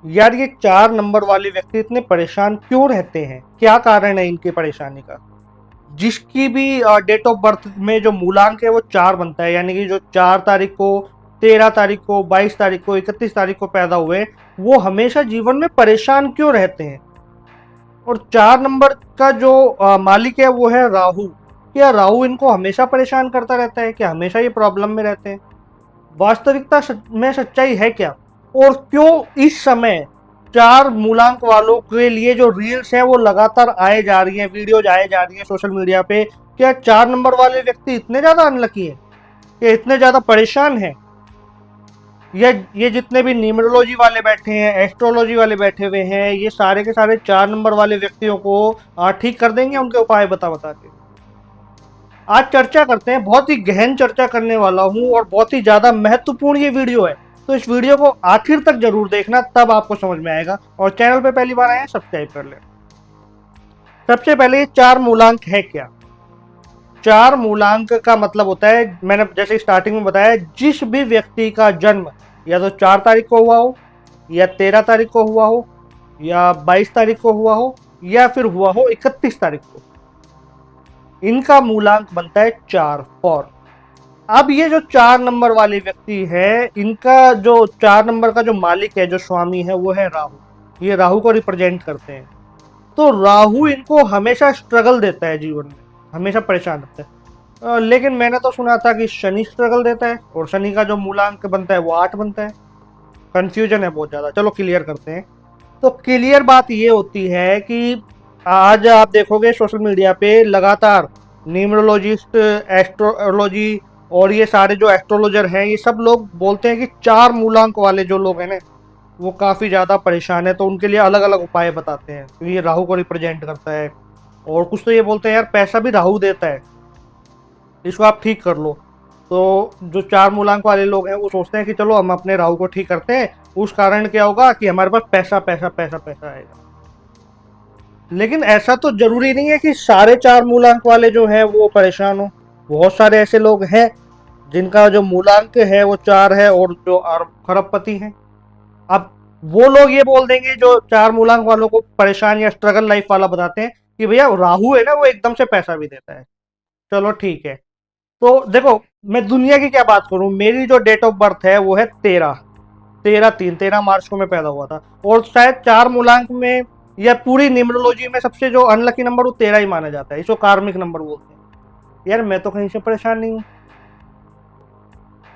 यार ये 4 नंबर वाले व्यक्ति इतने परेशान क्यों रहते हैं? क्या कारण है इनकी परेशानी का? जिसकी भी डेट ऑफ बर्थ में जो मूलांक है वो 4 बनता है, यानी कि जो 4 तारीख को, 13 तारीख को, 22 तारीख को, 31 तारीख को पैदा हुए, वो हमेशा जीवन में परेशान क्यों रहते हैं? और 4 नंबर का जो मालिक है वो है राहु। क्या राहु इनको हमेशा परेशान करता रहता है? क्या हमेशा ये प्रॉब्लम में रहते हैं? वास्तविकता में सच्चाई है क्या? और क्यों इस समय 4 मूलांक वालों के लिए जो रील्स हैं वो लगातार आए जा रही हैं, वीडियोज आए जा रही हैं सोशल मीडिया पे? क्या 4 नंबर वाले व्यक्ति इतने ज्यादा अनलकी हैं? या इतने ज्यादा परेशान हैं? ये जितने भी न्यूमरोलॉजी वाले बैठे हैं, एस्ट्रोलॉजी वाले बैठे हुए हैं, ये सारे के सारे 4 नंबर वाले व्यक्तियों को ठीक कर देंगे उनके उपाय बता बता के? आज चर्चा करते हैं, बहुत ही गहन चर्चा करने वाला हूं और बहुत ही ज्यादा महत्वपूर्ण ये वीडियो है, तो इस वीडियो को आखिर तक जरूर देखना, तब आपको समझ में आएगा। और चैनल पे पहली बार आए हैं, सब्सक्राइब कर लें। सबसे पहले 4 मूलांक है क्या? 4 मूलांक का मतलब होता है, मैंने जैसे स्टार्टिंग में बताया, जिस भी व्यक्ति का जन्म या तो 4 तारीख को हुआ हो, या 13 तारीख को हुआ हो, या 22 तारीख को हुआ हो, या फिर हुआ हो 31 तारीख को, इनका मूलांक बनता है 4 फॉर। अब ये जो 4 नंबर वाले व्यक्ति है, इनका जो 4 नंबर का जो मालिक है, जो स्वामी है, वो है राहु। ये राहु को रिप्रेजेंट करते हैं। तो राहु इनको हमेशा स्ट्रगल देता है जीवन में, हमेशा परेशान रखता है। लेकिन मैंने तो सुना था कि शनि स्ट्रगल देता है, और शनि का जो मूलांक बनता है वो 8 बनता है। कंफ्यूजन है बहुत ज़्यादा, चलो क्लियर करते हैं। तो क्लियर बात ये होती है कि आज आप देखोगे सोशल मीडिया पे लगातार न्यूमरोलॉजिस्ट, एस्ट्रोलॉजी, और ये सारे जो एस्ट्रोलॉजर हैं, ये सब लोग बोलते हैं कि 4 मूलांक वाले जो लोग हैं ना, वो काफ़ी ज़्यादा परेशान है, तो उनके लिए अलग अलग उपाय बताते हैं, क्योंकि ये राहु को रिप्रेजेंट करता है। और कुछ तो ये बोलते हैं यार पैसा भी राहु देता है, इसको आप ठीक कर लो। तो जो 4 मूलांक वाले लोग हैं वो सोचते हैं कि चलो हम अपने राहु को ठीक करते हैं, उस कारण क्या होगा कि हमारे पास पैसा पैसा पैसा पैसा आएगा। लेकिन ऐसा तो जरूरी नहीं है कि सारे 4 मूलांक वाले जो हैं वो परेशान हो। बहुत सारे ऐसे लोग हैं जिनका जो मूलांक है वो 4 है और जो खरबपति हैं। अब वो लोग ये बोल देंगे जो 4 मूलांक वालों को परेशान या स्ट्रगल लाइफ वाला बताते हैं कि भैया राहु है ना, वो एकदम से पैसा भी देता है। चलो ठीक है। तो देखो, मैं दुनिया की क्या बात करूं, मेरी जो डेट ऑफ बर्थ है वो है 13 मार्च को मैं पैदा हुआ था। और शायद 4 मूलांक में या पूरी न्यूमरोलॉजी में सबसे जो अनलकी नंबर वो 13 ही माना जाता है, इसको कार्मिक नंबर बोलते हैं। यार मैं तो कहीं से परेशान नहीं हूँ,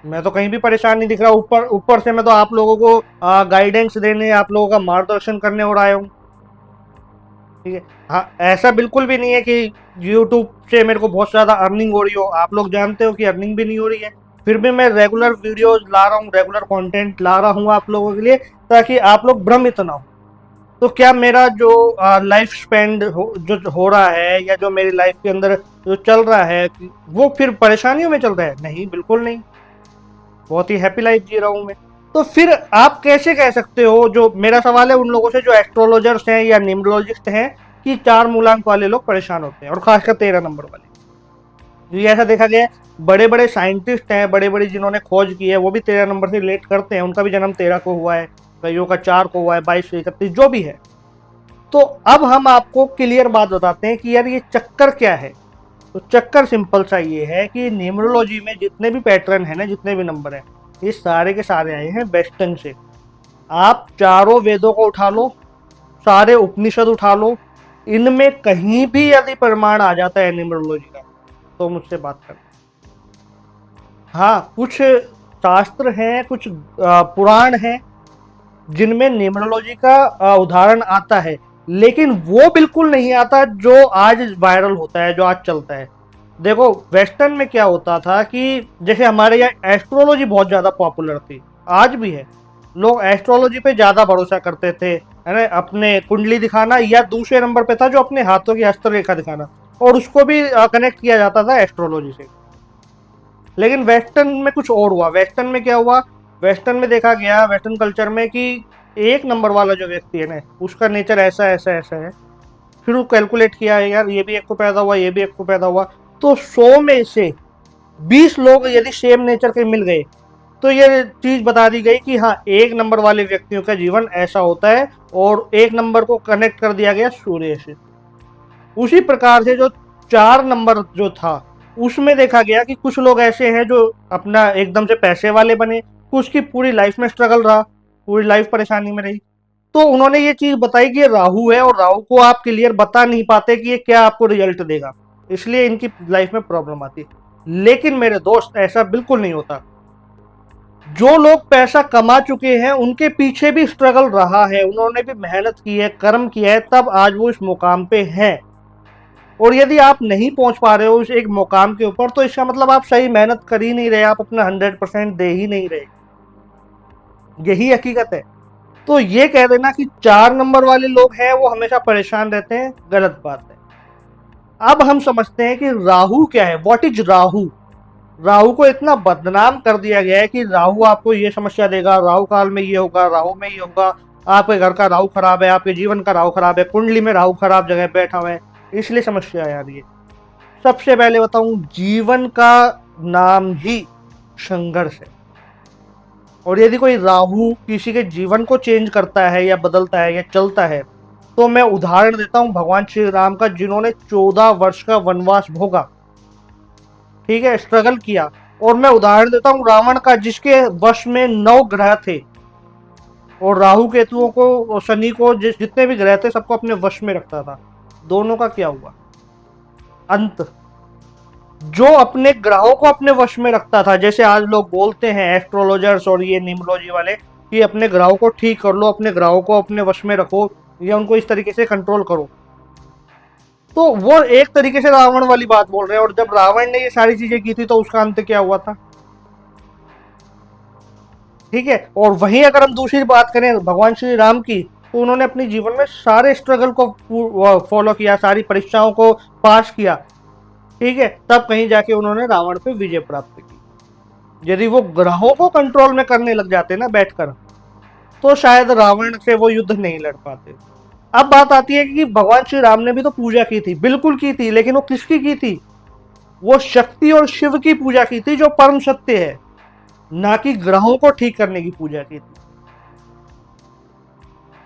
मैं तो कहीं भी परेशान नहीं दिख रहा। ऊपर ऊपर से मैं तो आप लोगों को गाइडेंस देने, आप लोगों का मार्गदर्शन करने और आया हूँ। ठीक है, हाँ, ऐसा बिल्कुल भी नहीं है कि यूट्यूब से मेरे को बहुत ज़्यादा अर्निंग हो रही हो। आप लोग जानते हो कि अर्निंग भी नहीं हो रही है, फिर भी मैं रेगुलर वीडियोज ला रहा हूँ, रेगुलर कंटेंट ला रहा हूँ आप लोगों के लिए, ताकि आप लोग भ्रमित ना हो। तो क्या मेरा जो लाइफ स्पेंड जो हो रहा है, या जो मेरी लाइफ के अंदर जो चल रहा है, वो फिर परेशानियों में चल रहा है? नहीं, बिल्कुल नहीं, बहुत ही हैप्पी लाइफ जी रहा हूँ मैं। तो फिर आप कैसे कह सकते हो, जो मेरा सवाल है उन लोगों से जो एस्ट्रोलॉजर्स हैं या न्यूमरोलॉजिस्ट हैं, कि 4 मूलांक वाले लोग परेशान होते हैं, और खासकर 13 नंबर वाले। ये ऐसा देखा गया है, बड़े बड़े साइंटिस्ट हैं, बड़े बड़े जिन्होंने खोज की है, वो भी 13 नंबर से रिलेट करते हैं। उनका भी जन्म 13 को हुआ है, कईयों का 4 को हुआ है, 22 से 31, जो भी है। तो अब हम आपको क्लियर बात बताते हैं कि यार ये चक्कर क्या है। तो चक्कर सिंपल सा ये है कि न्यूमरोलॉजी में जितने भी पैटर्न है ना, जितने भी नंबर हैं, ये सारे के सारे आए हैं वेस्टर्न से। आप चारों वेदों को उठा लो, सारे उपनिषद उठा लो, इनमें कहीं भी यदि प्रमाण आ जाता है न्यूमरोलॉजी का, तो मुझसे बात कर। हाँ, कुछ शास्त्र हैं, कुछ पुराण हैं जिनमें न्यूमरोलॉजी का उदाहरण आता है, लेकिन वो बिल्कुल नहीं आता जो आज वायरल होता है, जो आज चलता है। देखो, वेस्टर्न में क्या होता था कि जैसे हमारे यहाँ एस्ट्रोलॉजी बहुत ज़्यादा पॉपुलर थी, आज भी है। लोग एस्ट्रोलॉजी पे ज़्यादा भरोसा करते थे, है ना, अपने कुंडली दिखाना, या दूसरे नंबर पे था जो अपने हाथों की हस्तरेखा दिखाना, और उसको भी कनेक्ट किया जाता था एस्ट्रोलॉजी से। लेकिन वेस्टर्न में कुछ और हुआ। वेस्टर्न में क्या हुआ, वेस्टर्न में देखा गया, वेस्टर्न कल्चर में, कि 1 नंबर वाला जो व्यक्ति है ना, उसका नेचर ऐसा ऐसा ऐसा है। फिर वो कैलकुलेट किया है, यार ये भी एक को पैदा हुआ, ये भी एक को पैदा हुआ, तो 100 में से 20 लोग यदि सेम नेचर के मिल गए, तो ये चीज बता दी गई कि हाँ, 1 नंबर वाले व्यक्तियों का जीवन ऐसा होता है, और 1 नंबर को कनेक्ट कर दिया गया सूर्य से। उसी प्रकार से जो 4 नंबर जो था, उसमें देखा गया कि कुछ लोग ऐसे हैं जो अपना एकदम से पैसे वाले बने, कुछ की पूरी लाइफ में स्ट्रगल रहा, पूरी लाइफ परेशानी में रही। तो उन्होंने ये चीज बताई कि ये राहु है, और राहु को आप क्लियर बता नहीं पाते कि ये क्या आपको रिजल्ट देगा, इसलिए इनकी लाइफ में प्रॉब्लम आती है। लेकिन मेरे दोस्त, ऐसा बिल्कुल नहीं होता। जो लोग पैसा कमा चुके हैं उनके पीछे भी स्ट्रगल रहा है, उन्होंने भी मेहनत की है, कर्म किया है, तब आज वो इस मुकाम पे हैं। और यदि आप नहीं पहुंच पा रहे हो उस एक मुकाम के ऊपर, तो इसका मतलब आप सही मेहनत कर ही नहीं रहे, आप अपना 100% दे ही नहीं रहे। यही हकीकत है। तो ये कह देना कि 4 नंबर वाले लोग हैं वो हमेशा परेशान रहते हैं, गलत बात है। अब हम समझते हैं कि राहु क्या है, व्हाट इज राहु। राहु को इतना बदनाम कर दिया गया है कि राहु आपको ये समस्या देगा, राहु काल में ये होगा, राहु में ये होगा, आपके घर का राहु खराब है, आपके जीवन का राहु खराब है, कुंडली में राहु खराब जगह बैठा हुआ है, इसलिए समस्या आ रही है। सबसे पहले बताऊं, जीवन का नाम ही संघर्ष है। और यदि कोई राहु किसी के जीवन को चेंज करता है या बदलता है या चलता है, तो मैं उदाहरण देता हूं भगवान श्री राम का, जिन्होंने 14 वर्ष का वनवास भोगा, ठीक है, स्ट्रगल किया। और मैं उदाहरण देता हूं रावण का, जिसके वश में 9 ग्रह थे, और राहु केतुओं को और शनि को, जितने भी ग्रह थे सबको अपने वश में रखता था। दोनों का क्या हुआ अंत। जो अपने ग्रहों को अपने वश में रखता था, जैसे आज लोग बोलते हैं एस्ट्रोलॉजर्स और ये न्यूमरोलॉजी वाले कि अपने ग्रहों को ठीक कर लो, अपने ग्रहों को अपने वश में रखो, या उनको इस तरीके से कंट्रोल करो, तो वो एक तरीके से रावण वाली बात बोल रहे हैं। और जब रावण ने ये सारी चीजें की थी तो उसका अंत क्या हुआ था, ठीक है। और वहीं अगर हम दूसरी बात करें भगवान श्री राम की, तो उन्होंने अपने जीवन में सारे स्ट्रगल को फॉलो किया, सारी परीक्षाओं को पास किया, ठीक है, तब कहीं जाके उन्होंने रावण पे विजय प्राप्त की। यदि वो ग्रहों को कंट्रोल में करने लग जाते ना बैठकर, तो शायद रावण से वो युद्ध नहीं लड़ पाते। अब बात आती है कि भगवान श्री राम ने भी तो पूजा की थी, बिल्कुल की थी, लेकिन वो किसकी की थी, वो शक्ति और शिव की पूजा की थी, जो परम सत्य है, ना कि ग्रहों को ठीक करने की पूजा की थी।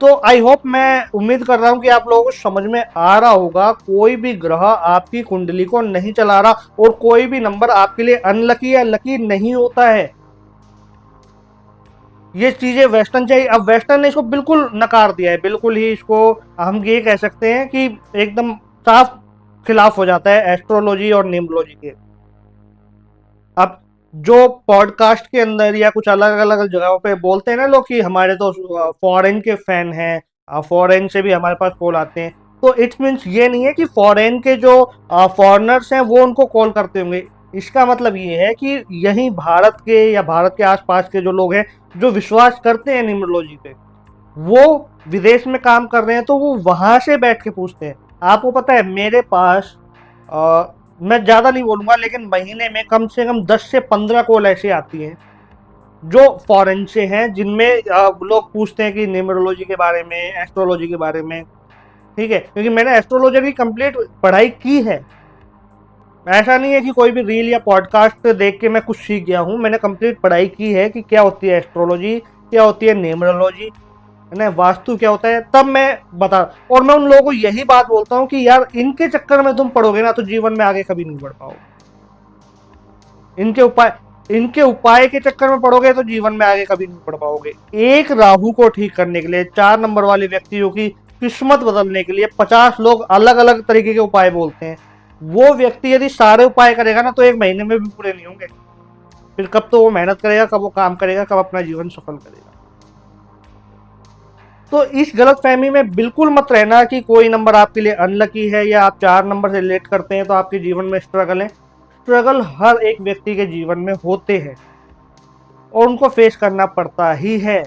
तो आई होप, मैं उम्मीद कर रहा हूं कि आप लोगों को समझ में आ रहा होगा, कोई भी ग्रह आपकी कुंडली को नहीं चला रहा, और कोई भी नंबर आपके लिए अनलकी या लकी नहीं होता है। ये चीजें वेस्टर्न चाहिए, अब वेस्टर्न ने इसको बिल्कुल नकार दिया है, बिल्कुल ही इसको हम ये कह सकते हैं कि एकदम साफ खिलाफ हो जाता है एस्ट्रोलॉजी और न्यूमरोलॉजी के। अब जो पॉडकास्ट के अंदर या कुछ अलग अलग जगहों पे बोलते हैं ना लोग कि हमारे तो फॉरेन के फैन हैं, फॉरेन से भी हमारे पास कॉल आते हैं, तो इट्स मीन्स ये नहीं है कि फॉरेन के जो फॉरेनर्स हैं वो उनको कॉल करते होंगे। इसका मतलब ये है कि यहीं भारत के या भारत के आसपास के जो लोग हैं जो विश्वास करते हैं न्यूमरोलॉजी पे, वो विदेश में काम कर रहे हैं, तो वो वहां से बैठ के पूछते हैं। आपको पता है मेरे पास मैं ज़्यादा नहीं बोलूँगा, लेकिन महीने में कम से कम 10 से 15 कॉल ऐसी आती हैं जो फॉरेन से हैं, जिनमें लोग पूछते हैं कि न्यूमरोलॉजी के बारे में, एस्ट्रोलॉजी के बारे में, ठीक है, क्योंकि मैंने एस्ट्रोलॉजी की कंप्लीट पढ़ाई की है। ऐसा नहीं है कि कोई भी रील या पॉडकास्ट देख के मैं कुछ सीख गया हूँ, मैंने कंप्लीट पढ़ाई की है कि क्या होती है एस्ट्रोलॉजी, क्या होती है न्यूमरोलॉजी, है ना, वास्तु क्या होता है, तब मैं बता। और मैं उन लोगों को यही बात बोलता हूँ कि यार इनके चक्कर में तुम पढ़ोगे ना तो जीवन में आगे कभी नहीं बढ़ पाओगे। इनके उपाय के चक्कर में पढ़ोगे तो जीवन में आगे कभी नहीं बढ़ पाओगे। एक राहु को ठीक करने के लिए, 4 नंबर वाले व्यक्तियों की किस्मत बदलने के लिए 50 लोग अलग अलग तरीके के उपाय बोलते हैं। वो व्यक्ति यदि सारे उपाय करेगा ना तो 1 महीने में भी पूरे नहीं होंगे। फिर कब तो वो मेहनत करेगा, कब वो काम करेगा, कब अपना जीवन सफल करेगा। तो इस गलत फहमी में बिल्कुल मत रहना कि कोई नंबर आपके लिए अनलकी है या आप 4 नंबर से रिलेट करते हैं तो आपके जीवन में स्ट्रगल है। स्ट्रगल हर एक व्यक्ति के जीवन में होते हैं और उनको फेस करना पड़ता ही है,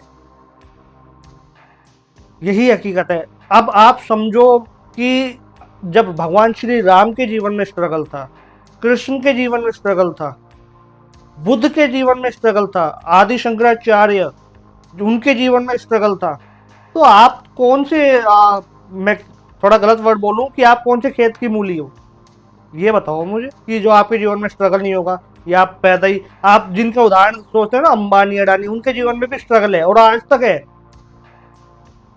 यही हकीकत है। अब आप समझो कि जब भगवान श्री राम के जीवन में स्ट्रगल था, कृष्ण के जीवन में स्ट्रगल था, बुद्ध के जीवन में स्ट्रगल था, आदि शंकराचार्य उनके जीवन में स्ट्रगल था, तो आप कौन से मैं थोड़ा गलत वर्ड बोलूं कि आप कौन से खेत की मूली हो, ये बताओ मुझे, कि जो आपके जीवन में स्ट्रगल नहीं होगा। या आप पैदा ही, आप जिनका उदाहरण सोचते हैं ना, अंबानी अडानी, उनके जीवन में भी स्ट्रगल है और आज तक है।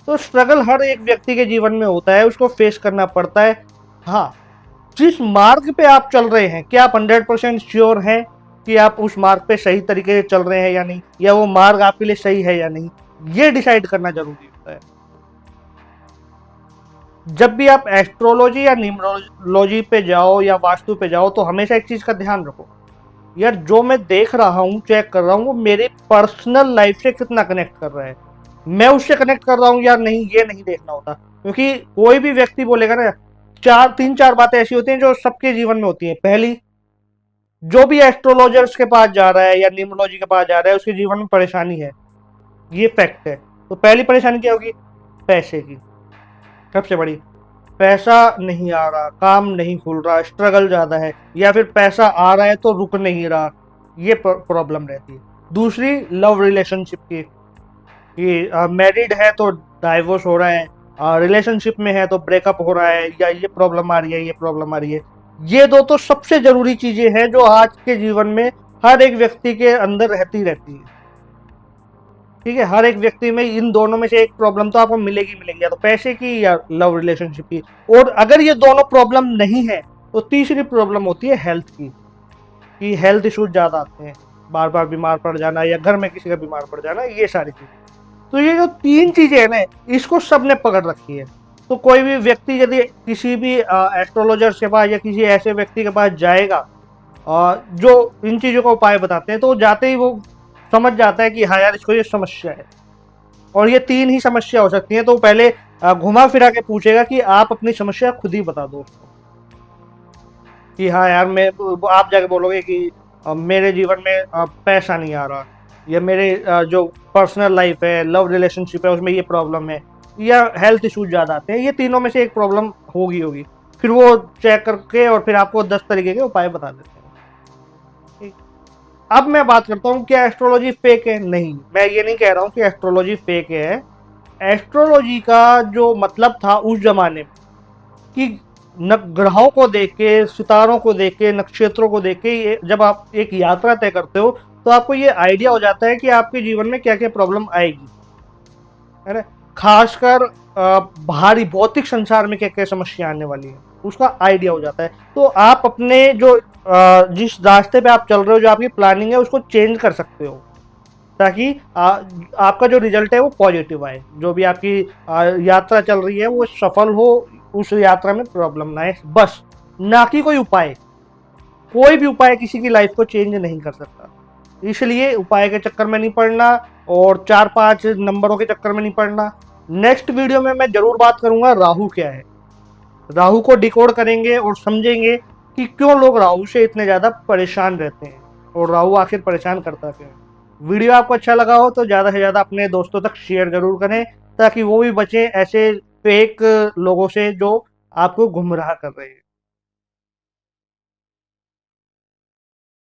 तो स्ट्रगल हर एक व्यक्ति के जीवन में होता है, उसको फेस करना पड़ता है। हाँ, जिस मार्ग पे आप चल रहे हैं, क्या आप 100% श्योर हैं कि आप उस मार्ग पे सही तरीके से चल रहे हैं या नहीं, या वो मार्ग आपके लिए सही है या नहीं, ये डिसाइड करना जरूरी होता है। जब भी आप एस्ट्रोलॉजी या न्यूमरोलॉजी पे जाओ या वास्तु पे जाओ, तो हमेशा एक चीज का ध्यान रखो, यार जो मैं देख रहा हूँ, चेक कर रहा हूँ, वो मेरे पर्सनल लाइफ से कितना कनेक्ट कर रहा है, मैं उससे कनेक्ट कर रहा हूँ या नहीं, ये नहीं देखना होता। क्योंकि कोई भी व्यक्ति बोलेगा ना, तीन चार बातें ऐसी होती हैं जो सबके जीवन में होती हैं। पहली, जो भी एस्ट्रोलॉजर्स के पास जा रहा है या न्यूमरोलॉजी के पास जा रहा है, उसके जीवन में परेशानी है, ये फैक्ट है। तो पहली परेशानी क्या होगी? पैसे की, सबसे बड़ी। पैसा नहीं आ रहा, काम नहीं खुल रहा, स्ट्रगल ज्यादा है, या फिर पैसा आ रहा है तो रुक नहीं रहा, ये प्रॉब्लम रहती है। दूसरी, लव रिलेशनशिप की, कि मैरिड है तो डाइवोर्स हो रहा है, रिलेशनशिप में है तो ब्रेकअप हो रहा है, या ये प्रॉब्लम आ रही है, ये प्रॉब्लम आ रही है। ये दो तो सबसे जरूरी चीजें हैं जो आज के जीवन में हर एक व्यक्ति के अंदर रहती रहती है। ठीक है, हर एक व्यक्ति में इन दोनों में से एक प्रॉब्लम तो आपको मिलेगी मिलेगी, या तो पैसे की या लव रिलेशनशिप की। और अगर ये दोनों प्रॉब्लम नहीं है, तो तीसरी प्रॉब्लम होती है हेल्थ की, कि हेल्थ इश्यूज ज्यादा आते हैं, बार बार बीमार पड़ जाना या घर में किसी का बीमार पड़ जाना, ये सारी चीजें। तो ये जो तीन चीजें है ना, इसको सबने पकड़ रखी है। तो कोई भी व्यक्ति यदि किसी भी एस्ट्रोलॉजर के पास या किसी ऐसे व्यक्ति के पास जाएगा जो इन चीजों का उपाय बताते हैं, तो जाते ही वो समझ जाता है कि हाँ यार, इसको ये समस्या है, और ये तीन ही समस्या हो सकती है। तो पहले घुमा फिरा के पूछेगा कि आप अपनी समस्या खुद ही बता दो उसको, कि हाँ यार, मैं, आप जाके बोलोगे कि मेरे जीवन में पैसा नहीं आ रहा, या मेरे जो पर्सनल लाइफ है, लव रिलेशनशिप है, उसमें ये प्रॉब्लम है, या हेल्थ इश्यूज ज़्यादा आते हैं, ये तीनों में से एक प्रॉब्लम होगी। फिर वो चेक करके और फिर आपको 10 तरीके के उपाय बता देते हैं। ठीक। अब मैं बात करता हूँ, क्या एस्ट्रोलॉजी फेक है? नहीं, मैं ये नहीं कह रहा हूँ कि एस्ट्रोलॉजी फेक है। एस्ट्रोलॉजी का जो मतलब था उस जमाने में, कि ग्रहों को देख के, सितारों को देख के, नक्षत्रों को देख के जब आप एक यात्रा तय करते हो, तो आपको ये आइडिया हो जाता है कि आपके जीवन में क्या क्या प्रॉब्लम आएगी, है ना। खासकर बाहरी भौतिक संसार में क्या क्या समस्या आने वाली है, उसका आइडिया हो जाता है। तो आप अपने जो जिस रास्ते पे आप चल रहे हो, जो आपकी प्लानिंग है, उसको चेंज कर सकते हो, ताकि आपका जो रिजल्ट है वो पॉजिटिव आए, जो भी आपकी यात्रा चल रही है वो सफल हो, उस यात्रा में प्रॉब्लम ना आए, बस। ना कि कोई उपाय, कोई भी उपाय किसी की लाइफ को चेंज नहीं कर सकता। इसलिए उपाय के चक्कर में नहीं पड़ना, और 4-5 नंबरों के चक्कर में नहीं पड़ना। नेक्स्ट वीडियो में मैं जरूर बात करूंगा राहु क्या है, राहु को डिकोड करेंगे और समझेंगे कि क्यों लोग राहु से इतने ज्यादा परेशान रहते हैं, और राहु आखिर परेशान करता क्यों है। वीडियो आपको अच्छा लगा हो तो ज्यादा से ज्यादा अपने दोस्तों तक शेयर जरूर करें, ताकि वो भी बचें ऐसे फेक लोगों से जो आपको गुमराह कर रहे हैं।